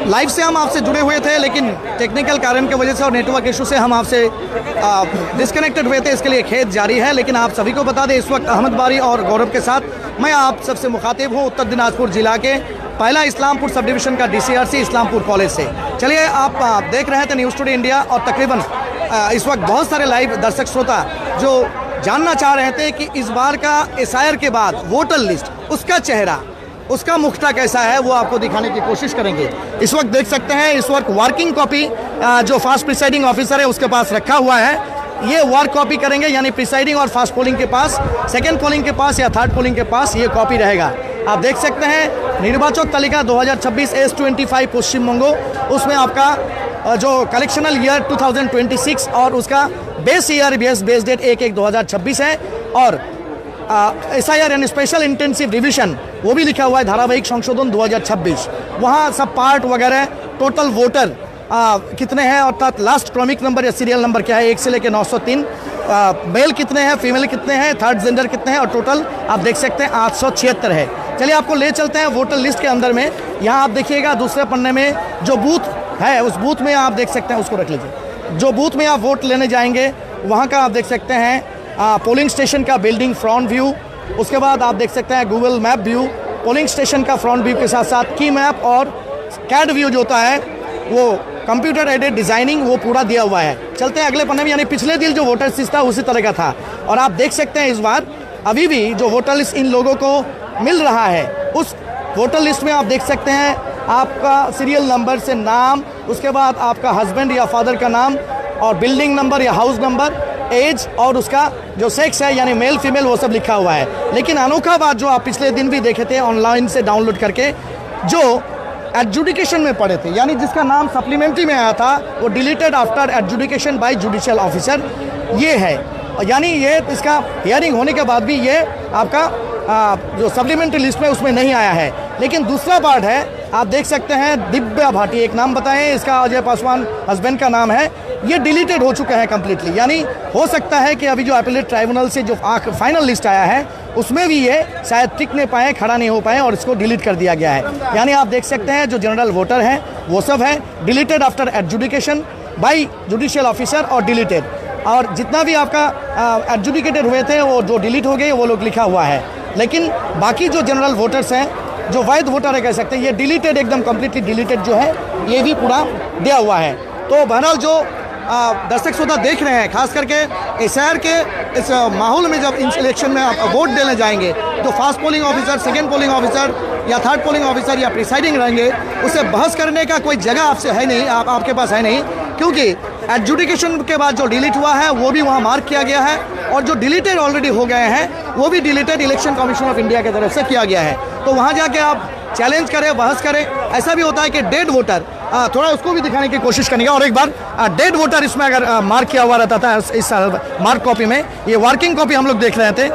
Live से हम आपसे जुड़े हुए थे, लेकिन टेक्निकल कारण की वजह से और नेटवर्क इशू से हम आपसे डिस्कनेक्टेड हुए थे। इसके लिए खेद जारी है। लेकिन आप सभी को बता दें, इस वक्त अहमद बारी और गौरव के साथ मैं आप सबसे मुखातिब हूँ उत्तर दिनाजपुर जिला के पहला इस्लामपुर सब डिवीज़न का DCRC इस्लामपुर कॉलेज से। चलिए, आप देख रहे थे न्यूज़ टुडे इंडिया और तकरीबन इस वक्त बहुत सारे लाइव दर्शक श्रोता जो जानना चाह रहे थे कि इस बार का SIR के बाद वोटर लिस्ट, उसका चेहरा, उसका मुखटा कैसा है, वो आपको दिखाने की कोशिश करेंगे। इस वक्त देख सकते हैं, इस वक्त वर्किंग कॉपी जो फास्ट प्रिसाइडिंग ऑफिसर है उसके पास रखा हुआ है, ये वर्क कॉपी करेंगे। यानी प्रिसाइडिंग और फास्ट पोलिंग के पास, सेकेंड पोलिंग के पास या थर्ड पोलिंग के पास ये कॉपी रहेगा। आप देख सकते हैं निर्वाचक तालिका 2026 S25 पश्चिम बंगो, उसमें आपका जो कलेक्शनल ईयर 2026 और उसका बेस ईयर बेस डेट 1/1/2026 है। और SIR यानी स्पेशल इंटेंसिव रिविजन वो भी लिखा हुआ है, धारावाहिक संशोधन 2026। वहाँ सब पार्ट वगैरह, टोटल वोटर कितने हैं, अर्थात लास्ट क्रॉमिक नंबर या सीरियल नंबर क्या है 1 से लेकर 903, मेल कितने हैं, फीमेल कितने हैं, थर्ड जेंडर कितने हैं, और टोटल आप देख सकते हैं 876 है। चलिए, आपको ले चलते हैं वोटर लिस्ट के अंदर में। यहाँ आप देखिएगा दूसरे पन्ने में जो बूथ है, उस बूथ में आप देख सकते हैं, उसको रख लीजिए। जो बूथ में आप वोट लेने जाएंगे वहाँ का आप देख सकते हैं पोलिंग स्टेशन का बिल्डिंग फ्रंट व्यू, उसके बाद आप देख सकते हैं Google map view, polling station का फ्रंट व्यू के साथ साथ की मैप और कैड व्यू जो होता है वो कंप्यूटर एडेड डिज़ाइनिंग, वो पूरा दिया हुआ है। चलते हैं अगले पन्ने में। यानी पिछले दिन जो वोटर लिस्ट था उसी तरह का था, और आप देख सकते हैं इस बार अभी भी जो वोटर लिस्ट इन लोगों को मिल रहा है, उस वोटर लिस्ट में आप देख सकते हैं आपका सीरियल नंबर से नाम, उसके बाद आपका हस्बैंड या फादर का नाम और बिल्डिंग नंबर या हाउस नंबर, एज और उसका जो सेक्स है यानी मेल फीमेल, वो सब लिखा हुआ है। लेकिन अनोखा बात जो आप पिछले दिन भी देखे थे ऑनलाइन से डाउनलोड करके, जो एडजुडिकेशन में पड़े थे, यानी जिसका नाम सप्लीमेंट्री में आया था, वो deleted after adjudication by judicial officer, ये है। यानी ये इसका हियरिंग होने के बाद भी ये आपका जो सप्लीमेंट्री लिस्ट में उसमें नहीं आया है। लेकिन दूसरा पार्ट है, आप देख सकते हैं दिव्या भाटी, एक नाम बताएं, इसका अजय पासवान हस्बैंड का नाम है, ये डिलीटेड हो चुका है कम्प्लीटली। यानी हो सकता है कि अभी जो अपीलेट ट्राइब्यूनल से जो फाइनल लिस्ट आया है उसमें भी ये शायद टिक नहीं पाए, खड़ा नहीं हो पाए और इसको डिलीट कर दिया गया है। यानी आप देख सकते हैं जो जनरल वोटर हैं वो सब है deleted after adjudication by judicial officer और डिलीटेड, और जितना भी आपका एडजुडिकेटेड हुए थे वो जो डिलीट हो गए वो लोग लिखा हुआ है। लेकिन बाकी जो जनरल वोटर्स हैं, जो वैध वोटर है कह सकते हैं, ये डिलीटेड, एकदम कम्प्लीटली डिलीटेड जो है ये भी पूरा दिया हुआ है। तो बहरहाल जो दर्शक श्रोता देख रहे हैं, खास करके SIR के इस माहौल में जब इलेक्शन में आप वोट देने जाएंगे, तो fast polling officer, second polling officer या थर्ड पोलिंग ऑफिसर या प्रिसाइडिंग रहेंगे, उससे बहस करने का कोई जगह आपसे है नहीं, आपके पास है नहीं, क्योंकि एडजुडिकेशन के बाद जो डिलीट हुआ है वो भी वहाँ मार्क किया गया है, और जो डिलीटेड ऑलरेडी हो गए हैं वो भी deleted election commission of India की तरफ से किया गया है। तो वहाँ जाके आप चैलेंज करें, बहस करें। ऐसा भी होता है कि डेड वोटर, थोड़ा उसको भी दिखाने की कोशिश करेंगे। और एक बार डेड वोटर इसमें अगर मार्क किया हुआ रहता था इस मार्क कॉपी में, ये वर्किंग कॉपी हम लोग देख रहे थे,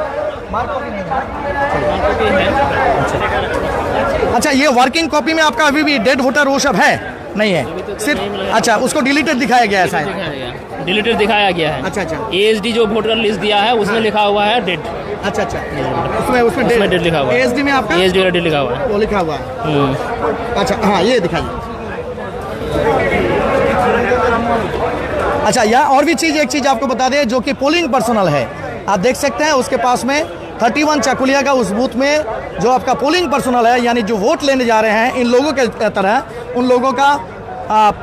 अच्छा ये वर्किंग कॉपी में आपका अभी भी डेड वोटर वो सब है नहीं है, सिर्फ अच्छा उसको डिलीटेड दिखाया गया है, शायद डिलीटेड दिखाया गया है। अच्छा, ASD जो वोटर लिस्ट दिया है उसमें लिखा हुआ है डेड। अच्छा, उसमें डेड लिखा हुआ है। ASD में आपका ASD डेड लिखा हुआ है, वो लिखा हुआ है। अच्छा, हाँ ये दिखाइए। अच्छा, यहाँ और भी एक चीज़ आपको बता दें, जो कि पोलिंग पर्सनल है, आप देख सकते हैं उसके पास में 31 चाकुलिया का उस बूथ में जो आपका पोलिंग पर्सनल है, यानी जो वोट लेने जा रहे हैं इन लोगों के तरह, उन लोगों का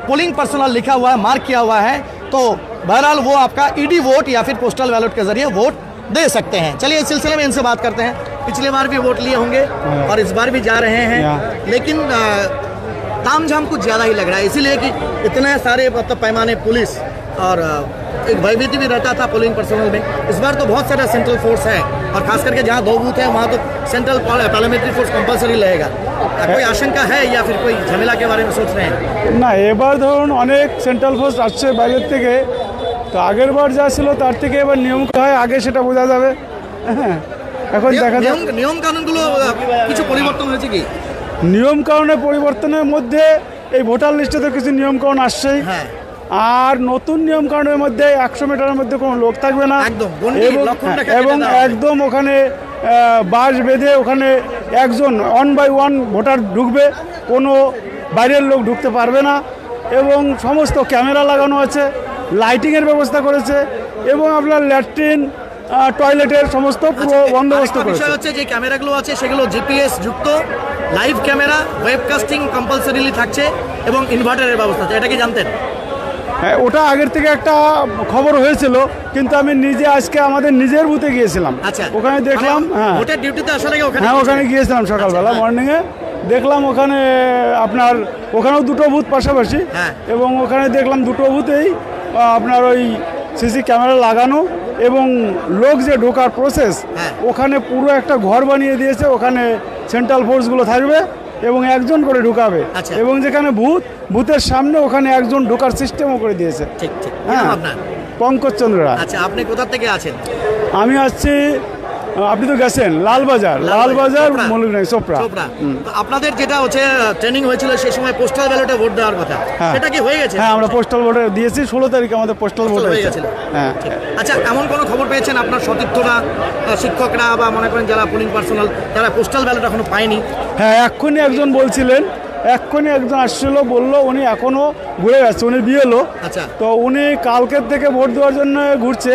पोलिंग पर्सनल लिखा हुआ है, मार्क किया हुआ है। तो बहरहाल वो आपका ED वोट या फिर पोस्टल बैलेट के जरिए वोट दे सकते हैं। चलिए इस सिलसिले में इनसे बात करते हैं। पिछले बार भी वोट लिए होंगे और इस बार भी जा रहे हैं, लेकिन तामझाम कुछ ज़्यादा ही लग रहा है, इसीलिए कि इतने सारे मतलब पैमाने पुलिस और एक भयभीति भी रहता था पोलिंग पर्सनल में। इस बार तो बहुत सारा सेंट्रल फोर्स है, और खास करके जहाँ 2 बूथ है वहाँ तो सेंट्रल पार्लियामेंट्री फोर्स कंपलसरी रहेगा। कोई आशंका है या फिर कोई झमेला के बारे में सोच रहे हैं? না, এবার ধরুন অনেক সেন্ট্রাল ফোর্স আসছে বাইরের থেকে, তো আগের বার যা ছিল তার থেকে এবার নিয়ম হয় আগে সেটা বোঝা যাবে। হ্যাঁ, এখন দেখা যাক নিয়ম কানুনগুলো কিছু পরিবর্তন হয়েছে কি? নিয়ম কানুনের পরিবর্তনের মধ্যে এই ভোটার লিস্টে তো কিছু নিয়ম কানুন আসছেই, আর নতুন নিয়ম কানুনের মধ্যে 100 মিটারের মধ্যে কোনো লোক থাকবে না, এবং একদম ওখানে বাঁশ বেঁধে ওখানে একজন 1 বাই 1 ভোটার ঢুকবে, কোনো বাইরের লোক ঢুকতে পারবে না, এবং সমস্ত ক্যামেরা লাগানো আছে, লাইটিংয়ের ব্যবস্থা করেছে, এবং আপনার ল্যাট্রিন টয়লেটের সমস্ত পুরো বন্দোবস্ত আরেকটা করেছে। বিষয় হচ্ছে যে ক্যামেরাগুলো আছে সেগুলো জিপিএস যুক্ত, লাইভ ক্যামেরা, ওয়েবকাস্টিং কম্পালসারিলি থাকছে এবং ইনভার্টারের ব্যবস্থা আছে, এটা কি জানতেন? হ্যাঁ, ওটা আগের থেকে একটা খবর হয়েছিল, কিন্তু আমি নিজে আজকে আমাদের নিজের বুথে গিয়েছিলাম, আচ্ছা, ওখানে দেখলাম। হ্যাঁ ভোটের ডিউটিতে আসার আগে ওখানে হ্যাঁ, ওখানে গিয়েছিলাম সকালবেলা আচ্ছা, মর্নিংয়ে, দেখলাম ওখানে আপনার ওখানেও দুটো বুথ পাশাপাশি, হ্যাঁ। এবং ওখানে দেখলাম দুটো বুথেই আপনার ওই সিসি ক্যামেরা লাগানো, এবং লোক যে ঢোকার প্রসেস, হ্যাঁ। ওখানে পুরো একটা ঘর বানিয়ে দিয়েছে, ওখানে সেন্ট্রাল ফোর্সগুলো থাকবে এবং একজন করে ঢুকাবে, আচ্ছা। এবং যেখানে বুথের সামনে ওখানে একজন ঢোকার সিস্টেমও করে দিয়েছে। ঠিক ঠিক। কি হ্যাঁ, নাম আপনার? পঙ্কজ চন্দ্র রায়। আচ্ছা, আপনি কোথা থেকে আছেন? আমি আসছি, আপনি তো গেছেন লালবাজার চোপড়া। মৌলিক চোপড়া। চোপড়া। তো আপনাদের যেটা হচ্ছে ট্রেনিং হয়েছিল সেই সময় পোস্টাল ব্যালটে ভোট দেওয়ার কথা, হ্যাঁ। সেটা কি হয়ে গেছে? হ্যাঁ, আমরা পোস্টাল ভোটে দিয়েছি, 16 তারিখে আমাদের পোস্টাল ভোট হয়ে হয়েছে। গেছিল। হ্যাঁ। আচ্ছা, এমন কোনো খবর পেয়েছেন আপনার সতীর্থরা, শিক্ষকরা বা মনে করেন যারা পোলিং পার্সোনাল, যারা পোস্টাল ব্যালট এখনো পায়নি? হ্যাঁ, এক্ষুনি একজন বলছিলেন, এক্ষুনি একজন আসছিল, বললো উনি এখনও ঘুরে যাচ্ছে, উনি বিয়েলো। আচ্ছা। তো উনি কালকের থেকে ভোট দেওয়ার জন্য ঘুরছে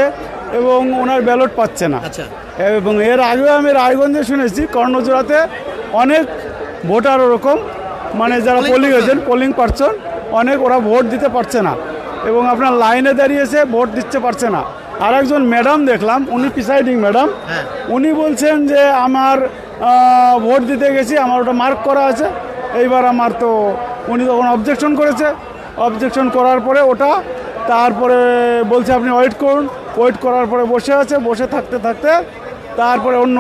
এবং ওনার ব্যালট পাচ্ছে না। আচ্ছা। এবং এর আগেও আমি রায়গঞ্জে শুনেছি কর্ণজোড়াতে অনেক ভোটার ওরকম, মানে যারা পোলিং পার্সন অনেক, ওরা ভোট দিতে পারছে না এবং আপনার লাইনে দাঁড়িয়েছে, ভোট দিতে পারছে না। আর একজন ম্যাডাম দেখলাম, উনি প্রিসাইডিং ম্যাডাম, হ্যাঁ। উনি বলছেন যে আমার ভোট দিতে গেছি, আমার ওটা মার্ক করা আছে, এইবার আমার তো, উনি তখন অবজেকশন করেছে, অবজেকশন করার পরে ওটা, তারপরে বলছে আপনি ওয়েট করুন, ওয়েট করার পরে বসে আছে, বসে থাকতে থাকতে তারপরে অন্য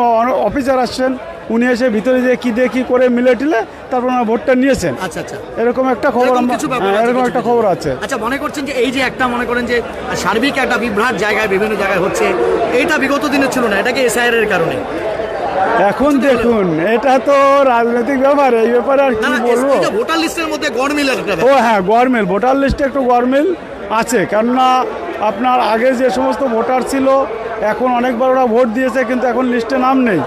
অফিসার আসছেন, উনি এসে ভিতরে যে কী দিয়ে কী করে মিলে টিলে তারপর ওনার ভোটটা নিয়েছেন। আচ্ছা আচ্ছা। এরকম একটা খবর এরকম আমরা, কিছু ব্যাপার হ্যাঁ, আছে, এরকম কিছু একটা কিছু। খবর আছে। আচ্ছা, মনে করছেন যে এই যে একটা মনে করেন যে সার্বিক একটা বিভ্রাট জায়গায় বিভিন্ন জায়গায় হচ্ছে, এইটা বিগত দিনে ছিল না, এটা কি এসআইআর এর কারণে? এখন দেখুন, এটা তো রাজনৈতিক ব্যাপার, এই ব্যাপারে আর না কি না, বলবো। এই যে ভোটার লিস্টের মধ্যে গড়মিলের একটা ও ব্যাপার। হ্যাঁ, গরমিল, ভোটার লিস্টে একটু গরমিল আছে, কেননা আপনার আগে যে সমস্ত ভোটার ছিল এখন অনেকবার ওরা ভোট দিয়েছে, কিন্তু এখন লিস্টে নাম নেই।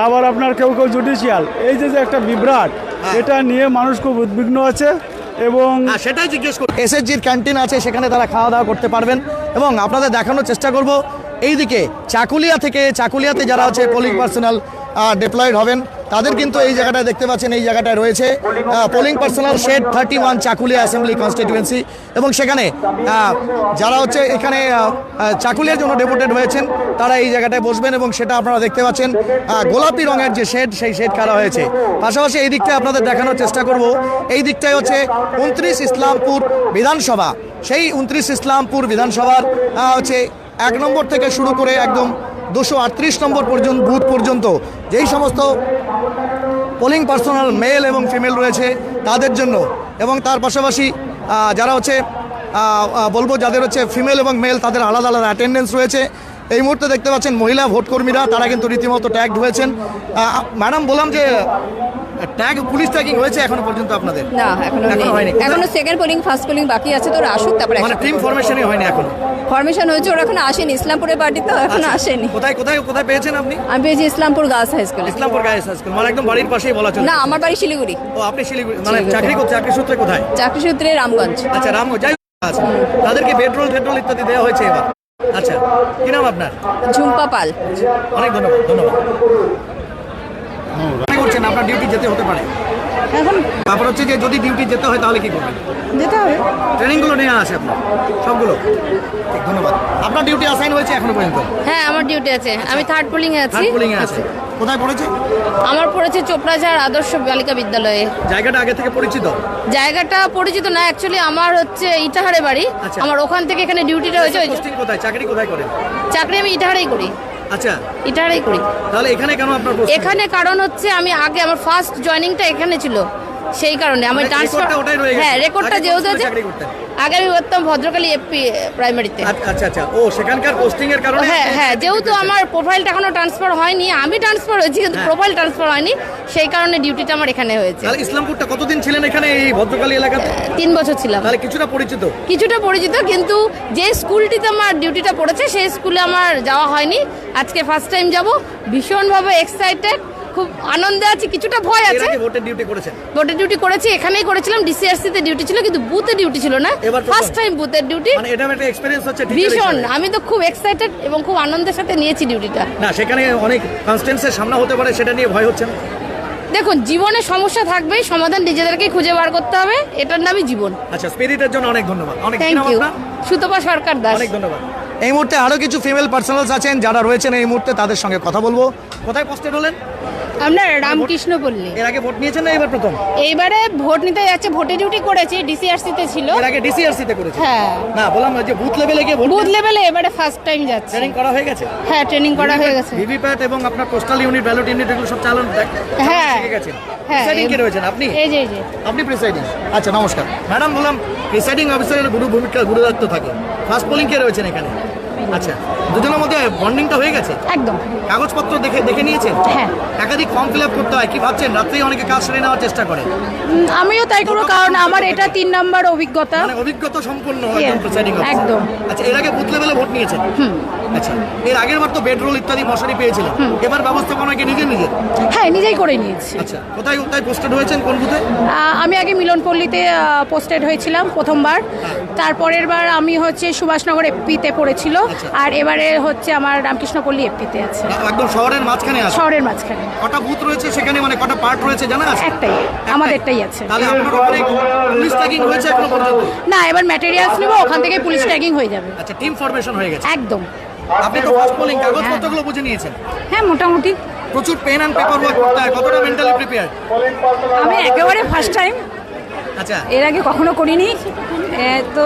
আবার আপনার কেউ কেউ জুডিশিয়াল, এই যে একটা বিভ্রাট, এটা নিয়ে মানুষ খুব উদ্বিগ্ন আছে। এবং সেটাই জিজ্ঞেস করি। এসএসজির ক্যান্টিন আছে, সেখানে তারা খাওয়া দাওয়া করতে পারবেন এবং আপনাদের দেখানোর চেষ্টা করব এইদিকে চাকুলিয়াতে যারা আছে পোলিং পার্সোনাল ডিপ্লয়েড হবেন, তাদের কিন্তু এই জায়গাটায় দেখতে পাচ্ছেন, এই জায়গাটায় রয়েছে polling personnel shed 31 Chakulia assembly constituency, এবং সেখানে যারা হচ্ছে এখানে চাকুলিয়ার জন্য ডেপুটেড হয়েছেন তারা এই জায়গাটায় বসবেন, এবং সেটা আপনারা দেখতে পাচ্ছেন গোলাপি রঙের যে শেড, সেই শেড করা হয়েছে। পাশাপাশি এই দিকটায় আপনাদের দেখানোর চেষ্টা করব, এই দিকটায় হচ্ছে 29 ইসলামপুর বিধানসভা, সেই 29 ইসলামপুর বিধানসভার হচ্ছে 1 নম্বর থেকে শুরু করে একদম 238 নম্বর পর্যন্ত বুথ পর্যন্ত যেই সমস্ত পোলিং পার্সোনাল মেল এবং ফিমেল রয়েছে তাদের জন্য, এবং তার পাশাপাশি যারা হচ্ছে বলবো যাদের হচ্ছে ফিমেল এবং মেল তাদের আলাদা আলাদা অ্যাটেন্ডেন্স রয়েছে। এই মুহূর্তে দেখতে পাচ্ছেন মহিলা ভোটকর্মীরা, তারা কিন্তু রীতিমতো ট্যাগড হয়েছেন। ম্যাডাম, বললাম যে পুলিশ ট্যাগিং হয়েছে এখনো পর্যন্ত আপনাদের? না, এখনো হয়নি, এখনো সেকেন্ড পোলিং ফার্স্ট পোলিং বাকি আছে, তো ওরা আসুক, তারপরে মানে টিম ফরমেশনই হয়নি এখনো? ফরমেশন হয়েছে, ওরা এখনো আসেনি, ইসলামপুরের পার্টি তো এখনো আসেনি। কোথায় কোথায় কোথায় পেয়েছেন আপনি? আমি পেয়েছি ইসলামপুর গার্লস হাই স্কুলে। ইসলামপুর গার্লস হাই স্কুল, মানে একদম বাড়ির পাশেই বলা চলে? না, আমার বাড়ি শিলিগুড়ি। ও, আপনি শিলিগুড়ি, মানে শিলিগুড়ি। চাকরি সূত্রে কোথায়? চাকরি সূত্রে রামগঞ্জ। আচ্ছা, রামগঞ্জ। যাই আছে, তাদেরকে পেট্রোল ইত্যাদি দেওয়া হয়েছে এবার। আচ্ছা, কি নাম আপনার? ঝুম্পা পাল। অনেক ধন্যবাদ। মনে করছেন আপনার ডিউটি যেতে হতে পারে? এখন ব্যাপার হচ্ছে যে যদি ডিউটি যেতে হয় তাহলে কি করবেন? যেতে হবে। ট্রেনিংগুলো নিয়ে আসে আপনার সবগুলো? ঠিক, ধন্যবাদ। আপনার ডিউটি অ্যাসাইন হয়েছে এখনো পর্যন্ত? হ্যাঁ, আমার ডিউটি আছে, আমি থার্ড পোলিং এ আছি। থার্ড পোলিং এ আছে। কোথায় পড়েছে? আমার পড়েছে চোপড়াঝাড় আদর্শ বালিকা বিদ্যালয়ে। জায়গাটা আগে থেকে পরিচিত? জায়গাটা পরিচিত না, অ্যাকচুয়ালি আমার হচ্ছে ইটাহারে বাড়ি। আচ্ছা। আমার ওখান থেকে এখানে ডিউটিটা হয়েছে। পোস্টিং কোথায়, চাকরি কোথায় করেন? চাকরি আমি ইটাহারেই করি। আচ্ছা, ইটাহারেই করি। তাহলে এখানে কেন আপনার পোস্টিং? এখানে কারণ হচ্ছে আমি আগে আমার ফার্স্ট জয়েনিংটা এখানে ছিল, সেই কারণে আমার মানে ট্রান্সফার। রেকর্ডটা ওটাই রয়ে গেছে? হ্যাঁ, রেকর্ডটা আগে যেহেতু কোন আছে। চাকরি করতেন? আগে আমি করতাম ভদ্রকালী এফপি প্রাইমারিতে। আচ্ছা আচ্ছা, ও সেখানকার পোস্টিং এর কারণে? হ্যাঁ হ্যাঁ, যেহেতু আমার প্রোফাইলটা এখনো ট্রান্সফার হয়নি, আমি ট্রান্সফার হয়েছি কিন্তু হ্যাঁ। প্রোফাইল ট্রান্সফার হয়নি, সেই কারণে ডিউটিটা আমার এখানে হয়েছে। তাহলে ইসলামপুরটা কতদিন ছিলেন এখানে, এই ভদ্রকালী এলাকাতে? 3 বছর ছিলাম। তাহলে কিছুটা পরিচিত? কিছুটা পরিচিত, কিন্তু যে স্কুলটিতে আমার ডিউটিটা পড়েছে সেই স্কুলে আমার যাওয়া হয়নি। আজকে ফার্স্ট টাইম যাব, ভীষণভাবে এক্সাইটেড, খুব আনন্দে আছি, কিছুটা ভয় এর আছে। আগে ভোটের ডিউটি করেছেন? ভোটের ডিউটি করেছি, এখানেই করেছিলাম, ডিসিআরসি তে ডিউটি ছিল, কিন্তু বুথে ডিউটি ছিল না। এবার প্রথম? ফার্স্ট টাইম বুথের ডিউটি। মানে এটা একটা এক্সপেরিয়েন্স হচ্ছে teacher ভীষণ, হিসেবে। আমি তো খুব এক্সাইটেড এবং খুব আনন্দের সাথে নিয়েছি ডিউটিটা। না সেখানে অনেক কনস্টেন্সের সামনে হতে পারে, সেটা নিয়ে ভয় হচ্ছে না? দেখুন, জীবনে সমস্যা থাকবেই, সমাধান নিজেদেরকেই খুঁজে বার করতে হবে, এটার নামই জীবন। আচ্ছা, স্পিরিটের জন্য অনেক ধন্যবাদ। অনেক থ্যাংক নাম ইউ। আপনার? সুতপা সরকার দাস। অনেক ধন্যবাদ। এই মুহূর্তে আরো কিছু ফিমেল পার্সোনালস আছেন যারা রয়েছেন এই মুহূর্তে, তাদের সঙ্গে কথা বলবো। কোথায় পোস্টেড হলেন? আপনার রামকৃষ্ণ পল্লী। এর আগে ভোট নিয়েছেন না এবার প্রথম? এইবারে ভোট নিতে যাচ্ছে, ভোটে ডিউটি করেছি, ডিসিআরসি তে ছিল। এর আগে ডিসিআরসি তে করেছেন? হ্যাঁ। না বললাম যে বুথ লেভেলে গিয়ে ভোট বুথ লেভেলে এবারে ফার্স্ট টাইম যাচ্ছে। ট্রেনিং করা হয়ে গেছে? হ্যাঁ, ট্রেনিং করা হয়ে গেছে। ভিভিপ্যাট এবং আপনার পোস্টাল ইউনিট, ব্যালট ইউনিট এগুলো সব চালান হ্যাঁ। শিখে গেছেন? হ্যাঁ। প্রিসাইডিং কে রয়েছেন আপনি? এই যে আপনি প্রিসাইডিং? আচ্ছা নমস্কার ম্যাডাম, বললাম প্রিসাইডিং অফিসারের গুরু দায়িত্ব থাকে। ফার্স্ট পোলিং কে রয়েছেন এখানে? আচ্ছা, দুজনের মধ্যে বন্ডিংটা হয়ে গেছে? একদম। কাগজপত্র দেখে নিয়েছেন? হ্যাঁ। একাধিক ফর্ম ফিল আপ করতে হয়, কি ভাবছেন? রাত্রেই অনেকে কাজ সেরে নেওয়ার চেষ্টা করে। আমিও তাই করবো, কারণ আমার এটা 3 নাম্বার অভিজ্ঞতা। মানে অভিজ্ঞতা সম্পূর্ণ Yeah, একজন প্রিসাইডিং অফিসার। একদম। আচ্ছা, এর আগে বুথ লেভেলে ভোট নিয়েছেন? আচ্ছা, এর আগের বার তো বেডরোল ইত্যাদি মশারি পেয়েছিলেন, এবার ব্যবস্থাপনা কি নিজে? হ্যাঁ, নিজেই করে নিয়েছি। আচ্ছা, কোথায় পোস্টেড হয়েছেন, কোন বুথে? আমি আগে মিলনপল্লীতে পোস্টেড হয়েছিলাম প্রথমবার, তারপরের বার আমি হচ্ছে সুভাষনগর এপিতে পড়েছিল, আচ্ছা। আর এবারে হচ্ছে আমার রামকৃষ্ণপল্লী এপিতে আছে, একদম শহরের মাঝখানে আছে? শহরের মাঝখানে। কটা বুথ রয়েছে সেখানে, মানে কটা পার্ট রয়েছে জানা আছে? একটাই, আমাদেরটাই আছে। তাহলে আপনার ওখানে পুলিশ ট্যাগিং হয়েছে এখনো পর্যন্ত? না, এবার ম্যাটেরিয়ালস নেবো, ওখান থেকে পুলিশ ট্যাগিং হয়ে যাবে। আচ্ছা, টিম ফরমেশন হয়ে গেছে? একদম। আপনি তো ফার্স্ট পোলিং, কাগজপত্রগুলো বুঝে নিয়েছেন? হ্যাঁ, মোটামুটি। প্রচুর পেন অ্যান্ড পেপার ওয়ার্ক করতে হয়, কতটা মেন্টালি প্রিপেয়ার? আমি একেবারে ফার্স্ট টাইম, আচ্ছা এর আগে কখনো করিনি, তো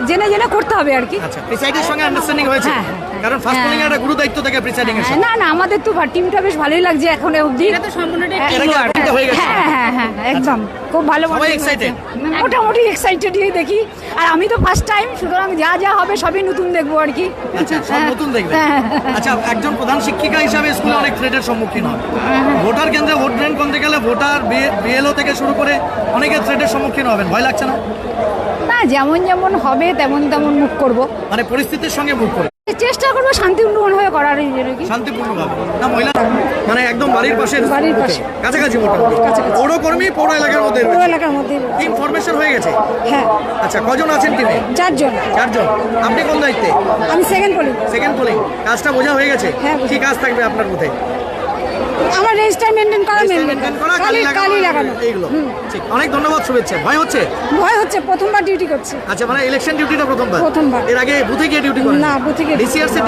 জেনে জেনে করতে হবে আর কি। আচ্ছা, প্রিসাইডের সঙ্গে আন্ডারস্ট্যান্ডিং হয়েছে? হ্যাঁ। কারণ ফার্স্ট পোলিং এর একটা গুরু দায়িত্ব থাকে প্রিসাইডিং এর সাথে। না না, আমাদের তো টিমটা বেশ ভালোই লাগছে এখন অবধি। এর আগে একটা হয়ে গেছে? হ্যাঁ হ্যাঁ হ্যাঁ, একদম খুব ভালো। সবাই excited? মোটামুটি এক্সাইটেডই দেখি, আর আমি তো ফার্স্ট টাইম, সুতরাং যা যা হবে সবই নতুন দেখবো আর কি। আচ্ছা, সব নতুন দেখবেন। হ্যাঁ। আচ্ছা, একজন প্রধান শিক্ষিকা হিসাবে স্কুলে অনেক থ্রেটের সম্মুখীন হন। ভোটার কেন্দ্রে ভোট গ্রহণ করতে গেলে ভোটার বিএলও থেকে শুরু করে অনেকে থ্রেটের সম্মুখীন হবেন, ভয় লাগছে না? না, যেমন যেমন হবে তেমন তেমন মুখ করব, মানে পরিস্থিতির সঙ্গে মুখ করে চেষ্টা করবো শান্তিপূর্ণভাবে করার জন্য কি। শান্তিপূর্ণভাবে। না মহিলা মানে একদম বাড়ির পাশে, বাড়ির পাশে। কাছাকাছি মোটামুটি কাছাকাছি। পৌরকর্মী, পৌর এলাকার মধ্যে পুরো এলাকার মধ্যে। টিম ফরমেশন হয়ে গেছে? হ্যাঁ, আচ্ছা, কজন আছেন টিমে? 4 জন। 4 জন। আপনি কোন দায়িত্বে? আমি সেকেন্ড পলি। Second polling. কাজটা বোঝা হয়ে গেছে? হ্যাঁ, বোঝা। কি কাজ থাকবে আপনার বুথে? আমার রেজিস্টার মেনটেন করা, মেনটেন করা, কালি লাগানো। এইগুলো। ঠিক, অনেক ধন্যবাদ, শুভেচ্ছা। ভয় হচ্ছে? ভয় হচ্ছে, প্রথমবার ডিউটি করছি। আচ্ছা, মানে ইলেকশন ডিউটিটা প্রথমবার? প্রথমবার। এর আগে বুথে গিয়ে ডিউটি করেন? না, বুথে গিয়ে- ডিসিআরসি